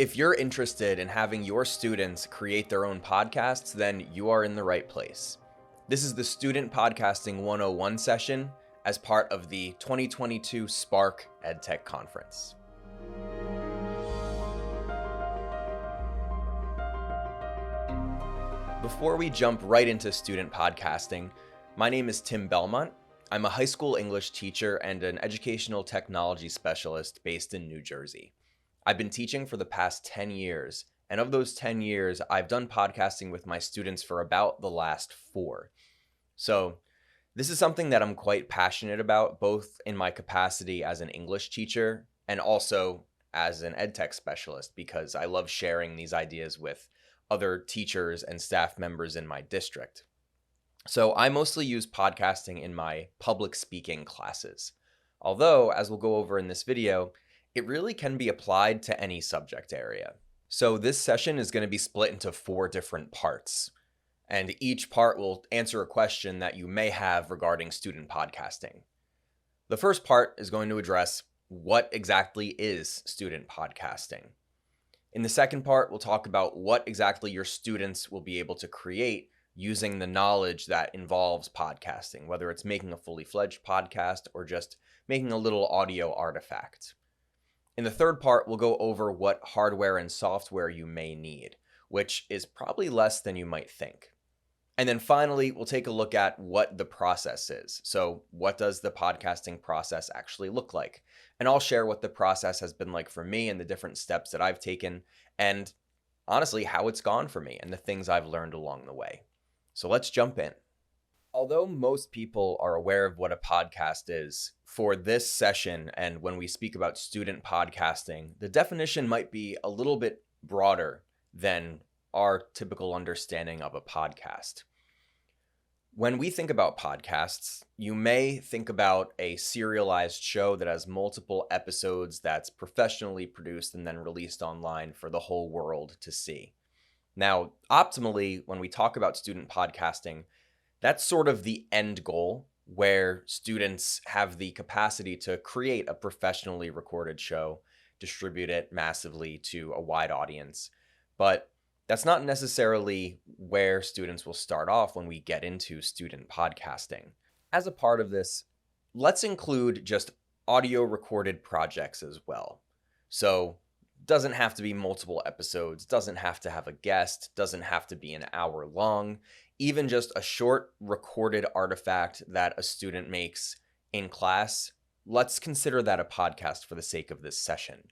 If you're interested in having your students create their own podcasts, then you are in the right place. This is the Student Podcasting 101 session as part of the 2022 SPARCC EdTech Conference. Before we jump right into student podcasting, my name is Tim Belmont. I'm a high school English teacher and an educational technology specialist based in New Jersey. I've been teaching for the past 10 years, and of those 10 years, I've done podcasting with my students for about the last 4. So this is something that I'm quite passionate about, both in my capacity as an English teacher and also as an EdTech specialist, because I love sharing these ideas with other teachers and staff members in my district. So I mostly use podcasting in my public speaking classes. Although, as we'll go over in this video, it really can be applied to any subject area. So this session is going to be split into 4 different parts, and each part will answer a question that you may have regarding student podcasting. The first part is going to address what exactly is student podcasting. In the second part, we'll talk about what exactly your students will be able to create using the knowledge that involves podcasting, whether it's making a fully fledged podcast or just making a little audio artifact. In the third part, we'll go over what hardware and software you may need, which is probably less than you might think. And then finally, we'll take a look at what the process is. So what does the podcasting process actually look like? And I'll share what the process has been like for me and the different steps that I've taken, and honestly, how it's gone for me and the things I've learned along the way. So let's jump in. Although most people are aware of what a podcast is, for this session and when we speak about student podcasting, the definition might be a little bit broader than our typical understanding of a podcast. When we think about podcasts, you may think about a serialized show that has multiple episodes that's professionally produced and then released online for the whole world to see. Now, optimally, when we talk about student podcasting, that's sort of the end goal, where students have the capacity to create a professionally recorded show, distribute it massively to a wide audience. But that's not necessarily where students will start off when we get into student podcasting. As a part of this, let's include just audio recorded projects as well. So doesn't have to be multiple episodes, doesn't have to have a guest, doesn't have to be an hour long. Even just a short recorded artifact that a student makes in class, let's consider that a podcast for the sake of this session.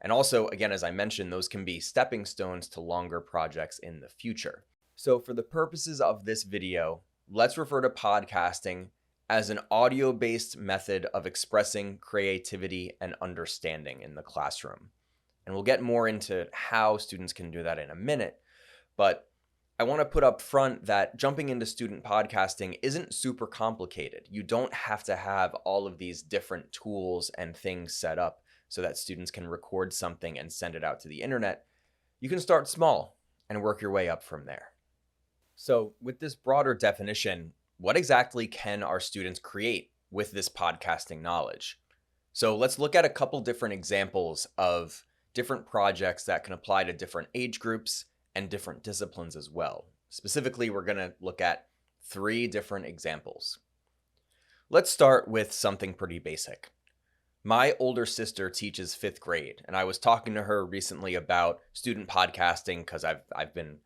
And also, again, as I mentioned, those can be stepping stones to longer projects in the future. So for the purposes of this video, let's refer to podcasting as an audio-based method of expressing creativity and understanding in the classroom. And we'll get more into how students can do that in a minute, but I want to put up front that jumping into student podcasting isn't super complicated. You don't have to have all of these different tools and things set up so that students can record something and send it out to the internet. You can start small and work your way up from there. So with this broader definition, what exactly can our students create with this podcasting knowledge? So let's look at a couple different examples of different projects that can apply to different age groups and different disciplines as well. Specifically, we're going to look at 3 different examples. Let's start with something pretty basic. My older sister teaches 5th grade, and I was talking to her recently about student podcasting because I've been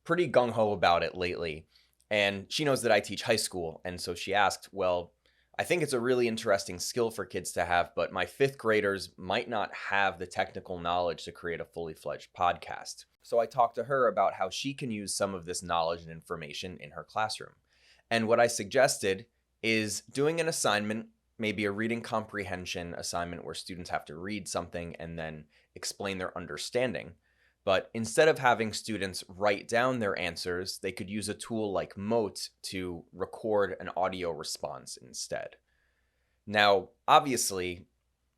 pretty gung-ho about it lately, and she knows that I teach high school, and so she asked, well, I think it's a really interesting skill for kids to have, but my 5th graders might not have the technical knowledge to create a fully fledged podcast. So I talked to her about how she can use some of this knowledge and information in her classroom. And what I suggested is doing an assignment, maybe a reading comprehension assignment where students have to read something and then explain their understanding. But instead of having students write down their answers, they could use a tool like Mote to record an audio response instead. Now, obviously,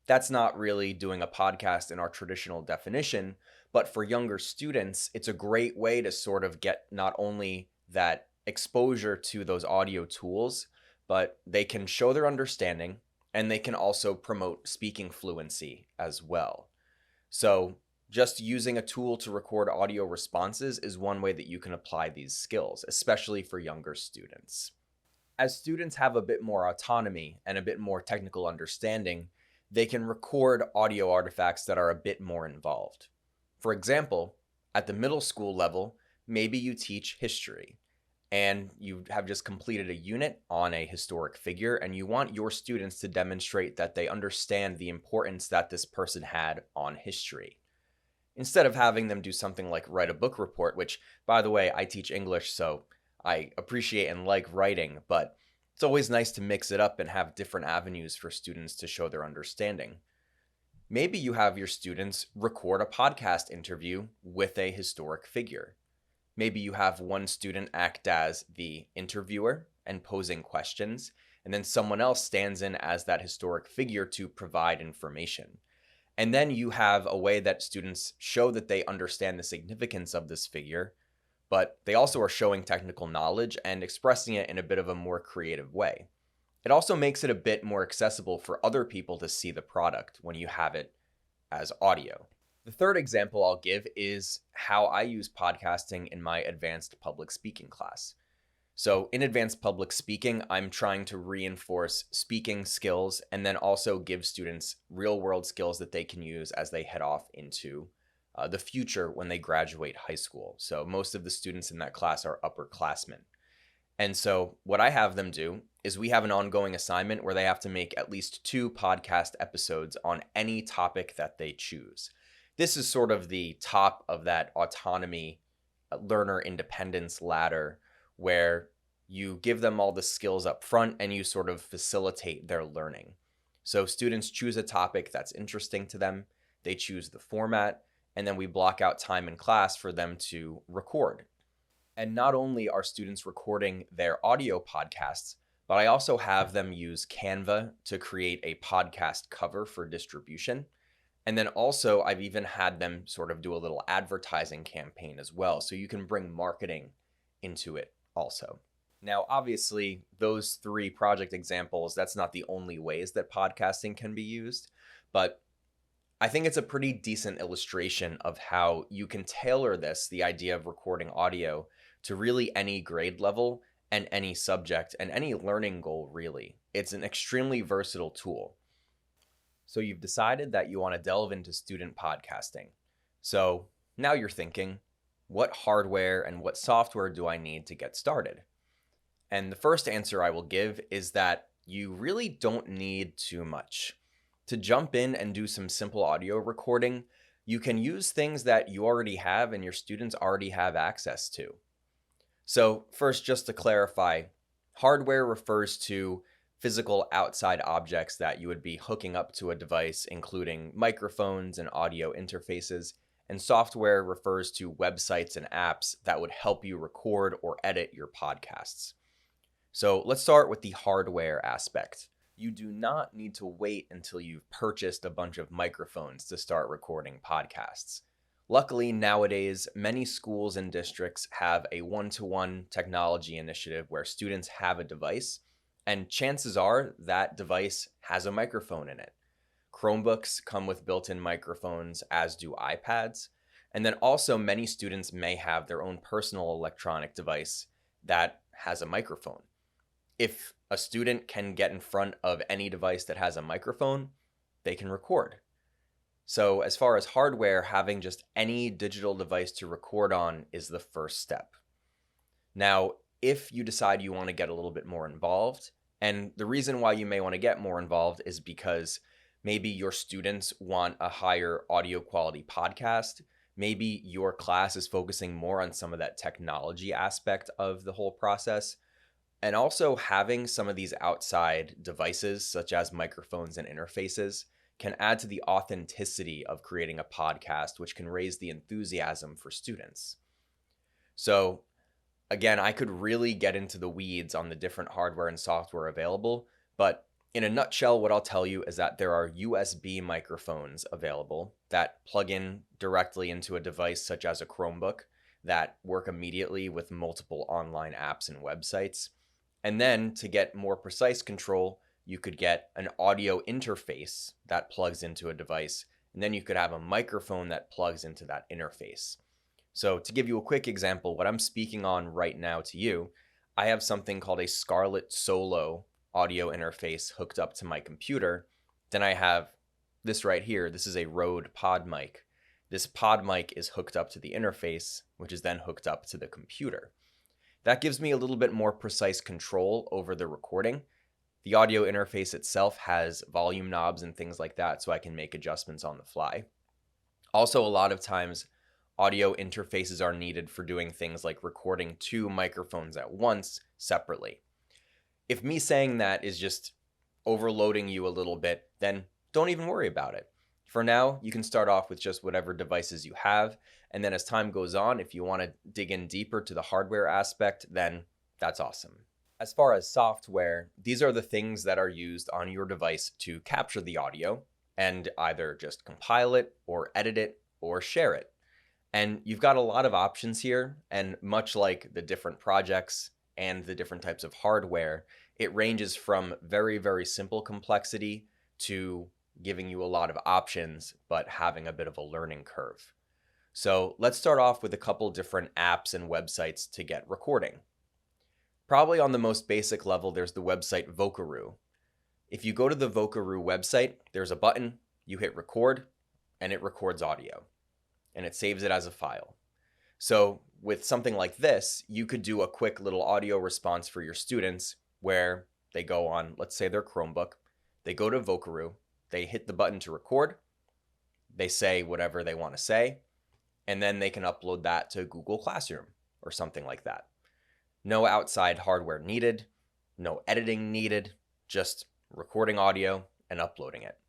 that's not really doing a podcast in our traditional definition, but for younger students, it's a great way to sort of get not only that exposure to those audio tools, but they can show their understanding and they can also promote speaking fluency as well. So Just using a tool to record audio responses is one way that you can apply these skills, especially for younger students. As students have a bit more autonomy and a bit more technical understanding, they can record audio artifacts that are a bit more involved. For example, at the middle school level, maybe you teach history and you have just completed a unit on a historic figure, and you want your students to demonstrate that they understand the importance that this person had on history. Instead of having them do something like write a book report, which, by the way, I teach English, so I appreciate and like writing, but it's always nice to mix it up and have different avenues for students to show their understanding. Maybe you have your students record a podcast interview with a historic figure. Maybe you have one student act as the interviewer and posing questions, and then someone else stands in as that historic figure to provide information. And then you have a way that students show that they understand the significance of this figure, but they also are showing technical knowledge and expressing it in a bit of a more creative way. It also makes it a bit more accessible for other people to see the product when you have it as audio. The third example I'll give is how I use podcasting in my advanced public speaking class. So in advanced public speaking, I'm trying to reinforce speaking skills and then also give students real world skills that they can use as they head off into the future when they graduate high school. So most of the students in that class are upperclassmen. And so what I have them do is we have an ongoing assignment where they have to make at least 2 podcast episodes on any topic that they choose. This is sort of the top of that autonomy, learner independence ladder, where you give them all the skills up front and you sort of facilitate their learning. So students choose a topic that's interesting to them, they choose the format, and then we block out time in class for them to record. And not only are students recording their audio podcasts, but I also have them use Canva to create a podcast cover for distribution. And then also I've even had them sort of do a little advertising campaign as well. So you can bring marketing into it also. Now, obviously, those 3 project examples, that's not the only ways that podcasting can be used, but I think it's a pretty decent illustration of how you can tailor this, the idea of recording audio, to really any grade level and any subject and any learning goal, really. It's an extremely versatile tool. So you've decided that you want to delve into student podcasting. So now you're thinking, what hardware and what software do I need to get started? And the first answer I will give is that you really don't need too much. To jump in and do some simple audio recording, you can use things that you already have and your students already have access to. So first, just to clarify, hardware refers to physical outside objects that you would be hooking up to a device, including microphones and audio interfaces, and software refers to websites and apps that would help you record or edit your podcasts. So let's start with the hardware aspect. You do not need to wait until you've purchased a bunch of microphones to start recording podcasts. Luckily, nowadays, many schools and districts have a one-to-one technology initiative where students have a device, and chances are that device has a microphone in it. Chromebooks come with built-in microphones, as do iPads. And then also many students may have their own personal electronic device that has a microphone. If a student can get in front of any device that has a microphone, they can record. So as far as hardware, having just any digital device to record on is the first step. Now, if you decide you want to get a little bit more involved, and the reason why you may want to get more involved is because maybe your students want a higher audio quality podcast. Maybe your class is focusing more on some of that technology aspect of the whole process. And also having some of these outside devices, such as microphones and interfaces, can add to the authenticity of creating a podcast, which can raise the enthusiasm for students. So again, I could really get into the weeds on the different hardware and software available, but in a nutshell, what I'll tell you is that there are USB microphones available that plug in directly into a device such as a Chromebook that work immediately with multiple online apps and websites. And then to get more precise control, you could get an audio interface that plugs into a device and then you could have a microphone that plugs into that interface. So to give you a quick example, what I'm speaking on right now to you, I have something called a Scarlett Solo audio interface hooked up to my computer. Then I have this right here. This is a Rode pod mic. This pod mic is hooked up to the interface, which is then hooked up to the computer. That gives me a little bit more precise control over the recording. The audio interface itself has volume knobs and things like that, so I can make adjustments on the fly. Also, a lot of times, audio interfaces are needed for doing things like recording two microphones at once separately. If me saying that is just overloading you a little bit, then don't even worry about it. For now, you can start off with just whatever devices you have, and then as time goes on, if you want to dig in deeper to the hardware aspect, then that's awesome. As far as software, these are the things that are used on your device to capture the audio and either just compile it or edit it or share it. And you've got a lot of options here, and much like the different projects and the different types of hardware, it ranges from very, very simple complexity to giving you a lot of options, but having a bit of a learning curve. So let's start off with a couple different apps and websites to get recording. Probably on the most basic level, there's the website Vocaroo. If you go to the Vocaroo website, there's a button, you hit record, and it records audio, and it saves it as a file. So with something like this, you could do a quick little audio response for your students where they go on, let's say their Chromebook, they go to Vocaroo, they hit the button to record, they say whatever they want to say, and then they can upload that to Google Classroom or something like that. No outside hardware needed, no editing needed, just recording audio and uploading it.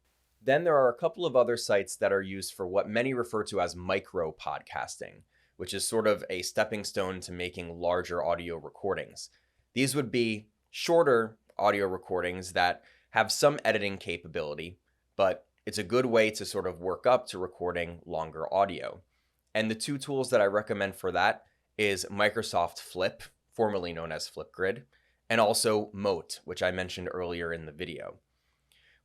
Then there are a couple of other sites that are used for what many refer to as micro podcasting, which is sort of a stepping stone to making larger audio recordings. These would be shorter audio recordings that have some editing capability, but it's a good way to sort of work up to recording longer audio. And the two tools that I recommend for that is Microsoft Flip, formerly known as Flipgrid, and also Mote, which I mentioned earlier in the video.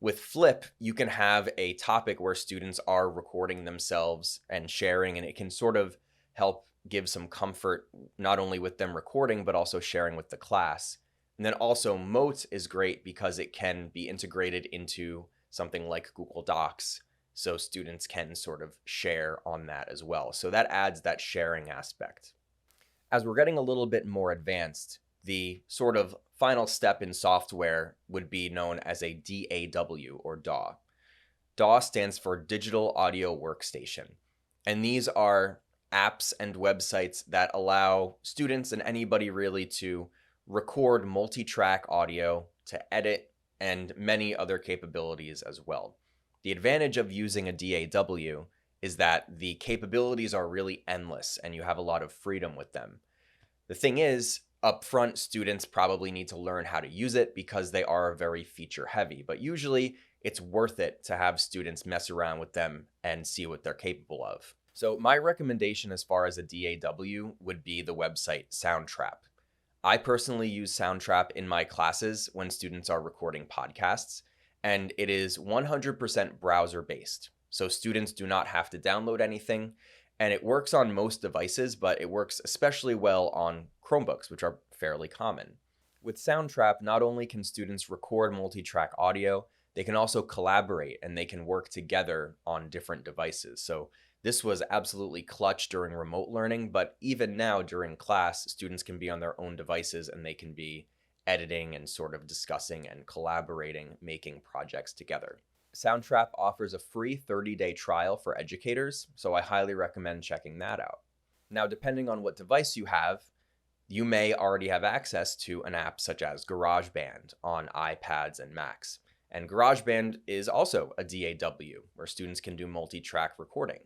With Flip, you can have a topic where students are recording themselves and sharing, and it can sort of help give some comfort, not only with them recording, but also sharing with the class. And then also Mote is great because it can be integrated into something like Google Docs, so students can sort of share on that as well. So that adds that sharing aspect. As we're getting a little bit more advanced, the sort of final step in software would be known as a DAW or DAW. DAW stands for Digital Audio Workstation. And these are apps and websites that allow students and anybody really to record multi-track audio, to edit, and many other capabilities as well. The advantage of using a DAW is that the capabilities are really endless and you have a lot of freedom with them. The thing is, upfront, students probably need to learn how to use it because they are very feature heavy, but usually it's worth it to have students mess around with them and see what they're capable of. So my recommendation as far as a DAW would be the website Soundtrap. I personally use Soundtrap in my classes when students are recording podcasts, and it is 100% browser-based. So students do not have to download anything, and it works on most devices, but it works especially well on Chromebooks, which are fairly common. With Soundtrap, not only can students record multi-track audio, they can also collaborate and they can work together on different devices. So this was absolutely clutch during remote learning, but even now during class, students can be on their own devices and they can be editing and sort of discussing and collaborating, making projects together. Soundtrap offers a free 30-day trial for educators, so I highly recommend checking that out. Now, depending on what device you have, you may already have access to an app such as GarageBand on iPads and Macs. And GarageBand is also a DAW, where students can do multi-track recording.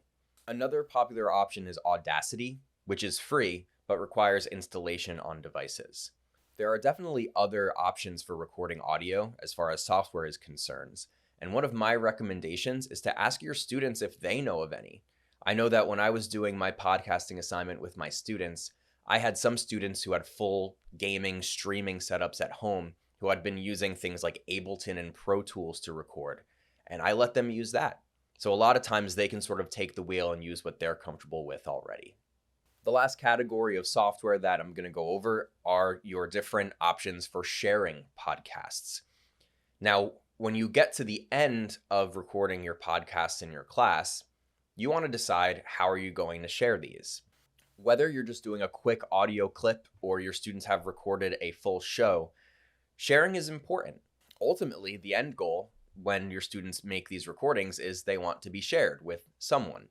Another popular option is Audacity, which is free, but requires installation on devices. There are definitely other options for recording audio as far as software is concerned, and one of my recommendations is to ask your students if they know of any. I know that when I was doing my podcasting assignment with my students, I had some students who had full gaming, streaming setups at home who had been using things like Ableton and Pro Tools to record, and I let them use that. So a lot of times they can sort of take the wheel and use what they're comfortable with already. The last category of software that I'm going to go over are your different options for sharing podcasts. Now, when you get to the end of recording your podcasts in your class, you want to decide how are you going to share these. Whether you're just doing a quick audio clip or your students have recorded a full show, sharing is important. Ultimately, the end goal when your students make these recordings is they want to be shared with someone.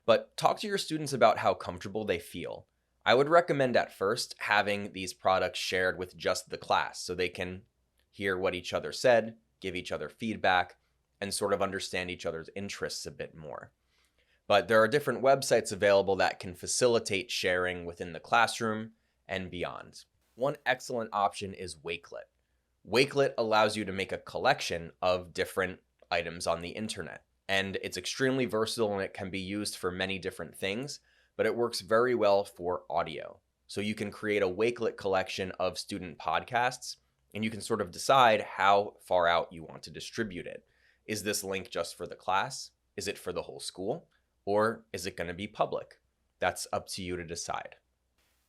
But talk to your students about how comfortable they feel. I would recommend at first having these products shared with just the class so they can hear what each other said, give each other feedback, and sort of understand each other's interests a bit more. But there are different websites available that can facilitate sharing within the classroom and beyond. One excellent option is Wakelet. Wakelet allows you to make a collection of different items on the internet, and it's extremely versatile and it can be used for many different things, but it works very well for audio. So you can create a Wakelet collection of student podcasts, and you can sort of decide how far out you want to distribute it. Is this link just for the class? Is it for the whole school? Or is it going to be public? That's up to you to decide.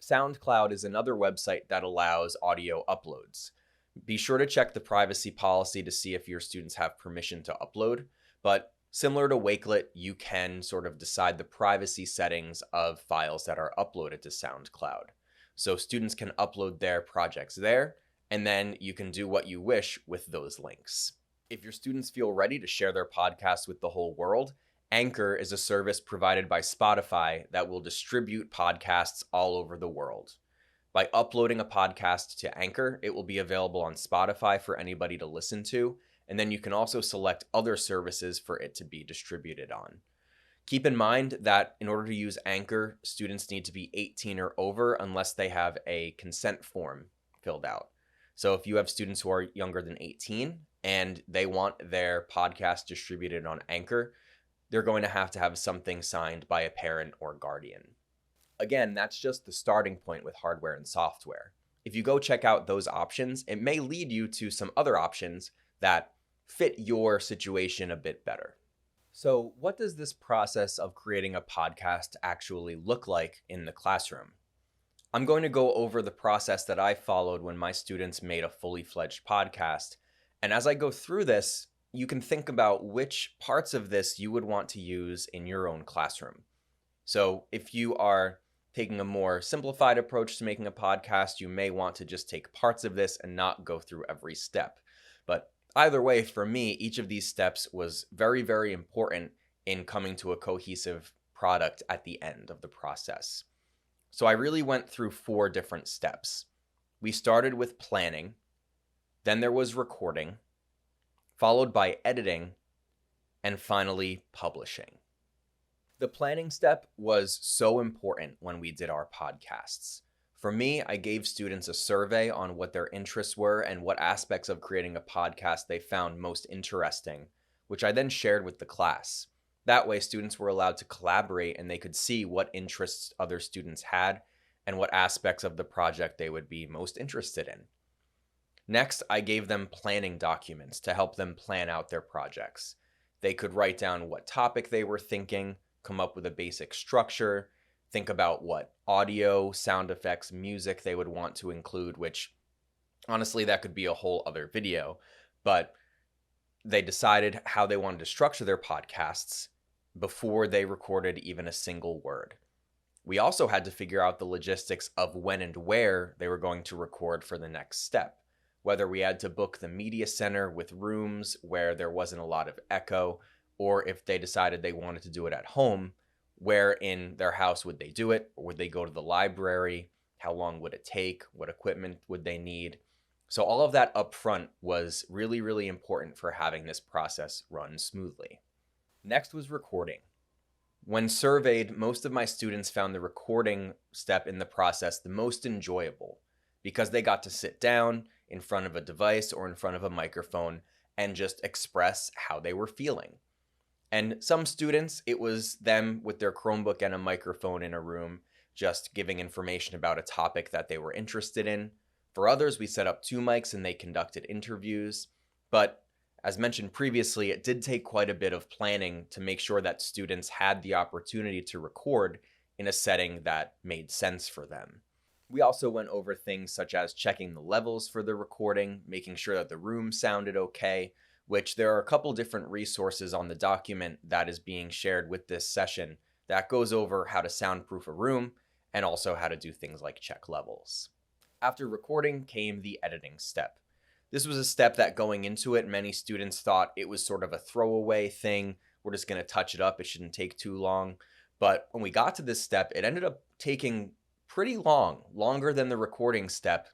SoundCloud is another website that allows audio uploads. Be sure to check the privacy policy to see if your students have permission to upload, but similar to Wakelet, you can sort of decide the privacy settings of files that are uploaded to SoundCloud. So students can upload their projects there, and then you can do what you wish with those links. If your students feel ready to share their podcast with the whole world, Anchor is a service provided by Spotify that will distribute podcasts all over the world. By uploading a podcast to Anchor, it will be available on Spotify for anybody to listen to, and then you can also select other services for it to be distributed on. Keep in mind that in order to use Anchor, students need to be 18 or over unless they have a consent form filled out. So if you have students who are younger than 18 and they want their podcast distributed on Anchor, they're going to have something signed by a parent or guardian. Again, that's just the starting point with hardware and software. If you go check out those options, it may lead you to some other options that fit your situation a bit better. So, what does this process of creating a podcast actually look like in the classroom? I'm going to go over the process that I followed when my students made a fully fledged podcast. And as I go through this, you can think about which parts of this you would want to use in your own classroom. So if you are taking a more simplified approach to making a podcast, you may want to just take parts of this and not go through every step. But either way, for me, each of these steps was very, very important in coming to a cohesive product at the end of the process. So I really went through 4 different steps. We started with planning, then there was recording, followed by editing, and finally publishing. The planning step was so important when we did our podcasts. For me, I gave students a survey on what their interests were and what aspects of creating a podcast they found most interesting, which I then shared with the class. That way, students were allowed to collaborate and they could see what interests other students had and what aspects of the project they would be most interested in. Next, I gave them planning documents to help them plan out their projects. They could write down what topic they were thinking, come up with a basic structure, think about what audio, sound effects, music they would want to include, which honestly, that could be a whole other video, but they decided how they wanted to structure their podcasts before they recorded even a single word. We also had to figure out the logistics of when and where they were going to record for the next step, whether we had to book the media center with rooms where there wasn't a lot of echo, or if they decided they wanted to do it at home, where in their house would they do it? Or would they go to the library? How long would it take? What equipment would they need? So all of that up front was really, really important for having this process run smoothly. Next was recording. When surveyed, most of my students found the recording step in the process the most enjoyable because they got to sit down in front of a device or in front of a microphone and just express how they were feeling. And some students, it was them with their Chromebook and a microphone in a room, just giving information about a topic that they were interested in. For others, we set up 2 mics and they conducted interviews. But As mentioned previously, it did take quite a bit of planning to make sure that students had the opportunity to record in a setting that made sense for them. We also went over things such as checking the levels for the recording, making sure that the room sounded okay, which there are a couple different resources on the document that is being shared with this session that goes over how to soundproof a room and also how to do things like check levels. After recording came the editing step. This was a step that going into it, many students thought it was sort of a throwaway thing. We're just going to touch it up. It shouldn't take too long. But when we got to this step, it ended up taking pretty long, longer than the recording step.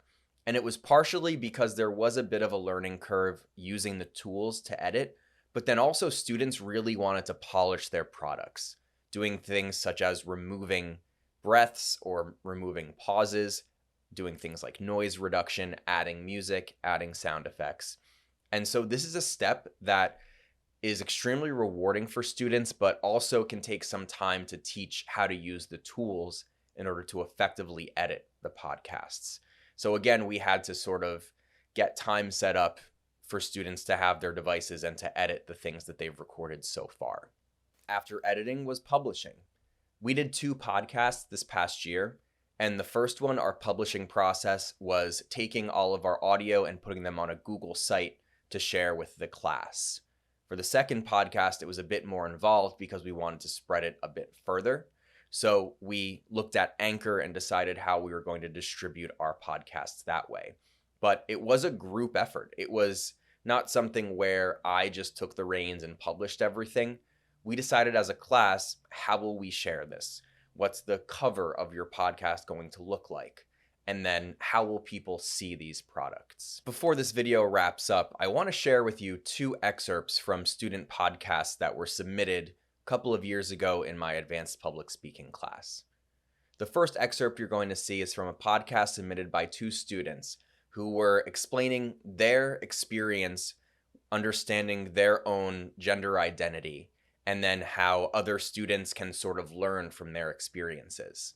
And it was partially because there was a bit of a learning curve using the tools to edit, but then also students really wanted to polish their products, doing things such as removing breaths or removing pauses, doing things like noise reduction, adding music, adding sound effects. And so this is a step that is extremely rewarding for students, but also can take some time to teach how to use the tools in order to effectively edit the podcasts. So again, we had to sort of get time set up for students to have their devices and to edit the things that they've recorded so far. After editing was publishing. We did 2 podcasts this past year. And the first one, our publishing process, was taking all of our audio and putting them on a Google site to share with the class. For the second podcast, it was a bit more involved because we wanted to spread it a bit further. So we looked at Anchor and decided how we were going to distribute our podcasts that way. But it was a group effort. It was not something where I just took the reins and published everything. We decided as a class, how will we share this? What's the cover of your podcast going to look like? And then how will people see these products? Before this video wraps up, I want to share with you 2 excerpts from student podcasts that were submitted a couple of years ago in my advanced public speaking class. The first excerpt you're going to see is from a podcast submitted by 2 students who were explaining their experience understanding their own gender identity, and then how other students can sort of learn from their experiences.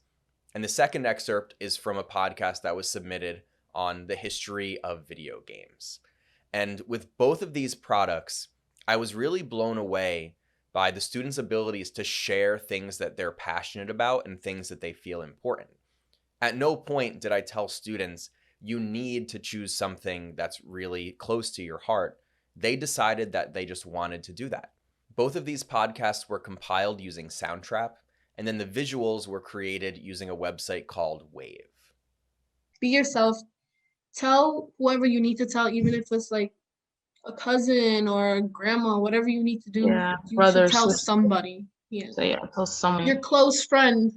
And the second excerpt is from a podcast that was submitted on the history of video games. And with both of these products, I was really blown away by the students' abilities to share things that they're passionate about and things that they feel important. At no point did I tell students, you need to choose something that's really close to your heart. They decided that they just wanted to do that. Both of these podcasts were compiled using Soundtrap, and then the visuals were created using a website called Wave. Be yourself. Tell whoever you need to tell, even if it's like a cousin or a grandma, whatever you need to do. Yeah, you brother, should tell sister. somebody. Yeah. So yeah, tell someone. Your close friend.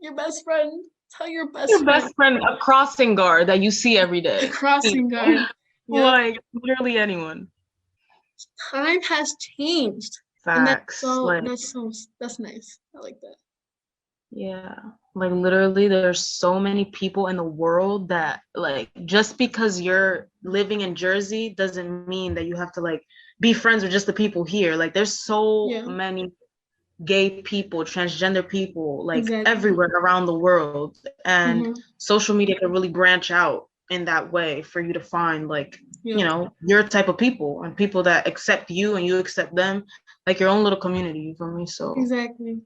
Your best friend. Tell your best Your friend. best friend, a crossing guard that you see every day. A crossing guard. Yep. Like literally anyone. Time has changed. Facts. And that's nice. I like that. Yeah. Like literally there's so many people in the world that like just because you're living in Jersey doesn't mean that you have to like be friends with just the people here. Like there's so many gay people, transgender people, like everywhere around the world. And social media can really branch out in that way for you to find like, you know, your type of people and people that accept you and you accept them, like your own little community, you feel me? So exactly.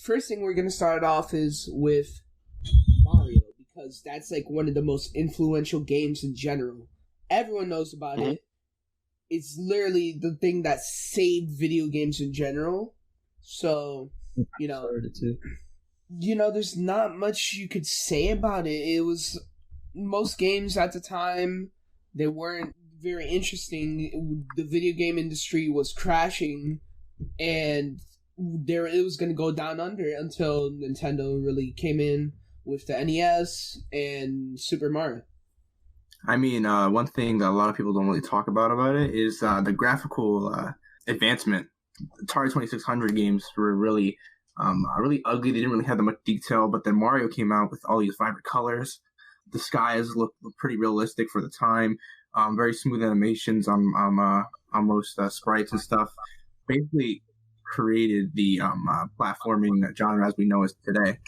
First thing we're going to start off is with Mario, because that's like one of the most influential games in general. Everyone knows about it. It's literally the thing that saved video games in general. So, you know, there's not much you could say about it. It was, most games at the time, they weren't very interesting. The video game industry was crashing, and it was going to go down under until Nintendo really came in with the NES and Super Mario. I mean, one thing that a lot of people don't really talk about it is the graphical advancement. Atari 2600 games were really ugly. They didn't really have that much detail, but then Mario came out with all these vibrant colors. The skies looked pretty realistic for the time. Very smooth animations on most sprites and stuff. Basically created the platforming genre as we know it today.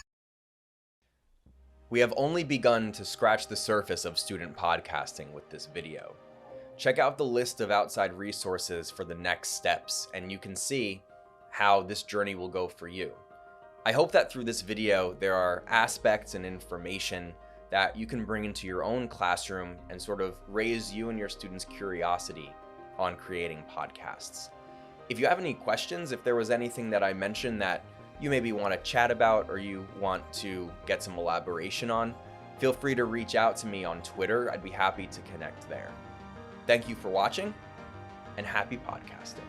We have only begun to scratch the surface of student podcasting with this video. Check out the list of outside resources for the next steps, and you can see how this journey will go for you. I hope that through this video, there are aspects and information that you can bring into your own classroom and sort of raise you and your students' curiosity on creating podcasts. If you have any questions, if there was anything that I mentioned that you maybe want to chat about or you want to get some elaboration on, feel free to reach out to me on Twitter. I'd be happy to connect there. Thank you for watching, and happy podcasting.